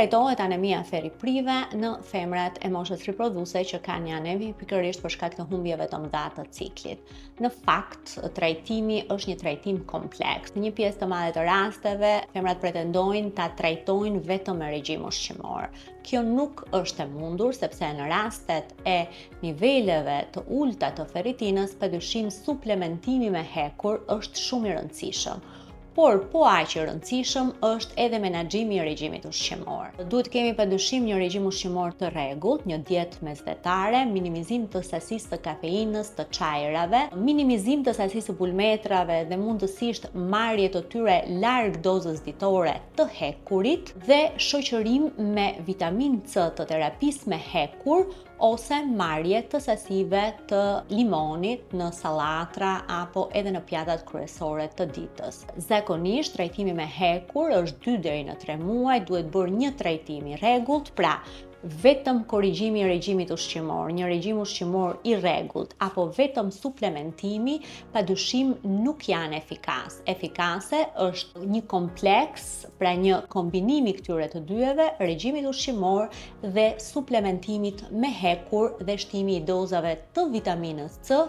trajtohet anemia feriprive në femrat e moshës riprodhuese që kanë një anemi pikërisht për shkak të humbjeve të mëdha të ciklit. Në fakt, trajtimi është një trajtim kompleks. Në një pjesë të madhe të rasteve, femrat pretendojnë ta trajtojnë vetëm me regjim ushqimor. Kjo nuk është e mundur sepse në rastet e niveleve të ulta të feritinës, padyshim suplementimi me hekur është shumë i rëndësishëm. Por po aq i rëndësishëm është edhe menaxhimi i regjimit ushqimor. Duhet kemi padyshim një regjim ushqimor të rregullt, një dietë mesdhetare, minimizim të sasisë të kafeinës, të çajrave, minimizim të sasisë të bulmetrave dhe mundësisht marrje të tyre larg dozës ditore të hekurit dhe shoqërim me vitaminë C të terapisë me hekur ose marrje të sasive të limonit në sallatra apo edhe në pjatat kryesore të ditës. Zakonisht trajtimi me hekur është 2 deri në 3 muaj, duhet bërë një trajtim i rregullt, pra vetëm korrigjimi i regjimit ushqimor, një regjim ushqimor i rregullt apo vetëm suplementimi padyshim nuk janë efikas. Efikase është një kompleks, pra një kombinim i këtyre të dyeve, regjimit ushqimor dhe suplementimit me hekur dhe shtimi i dozave të vitaminës C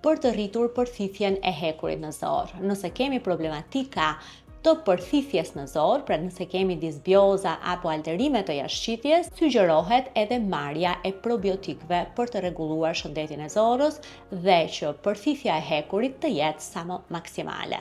për të rritur përfifjen e hekurit në zor. Nëse kemi problematika të përfifjes në zor, pra nëse kemi disbioza apo alterime të jashtëqitjes, sugjerohet edhe marrja e probiotikëve për të rregulluar shëndetin e zorrës dhe që përfifja e hekurit të jetë sa më maksimale.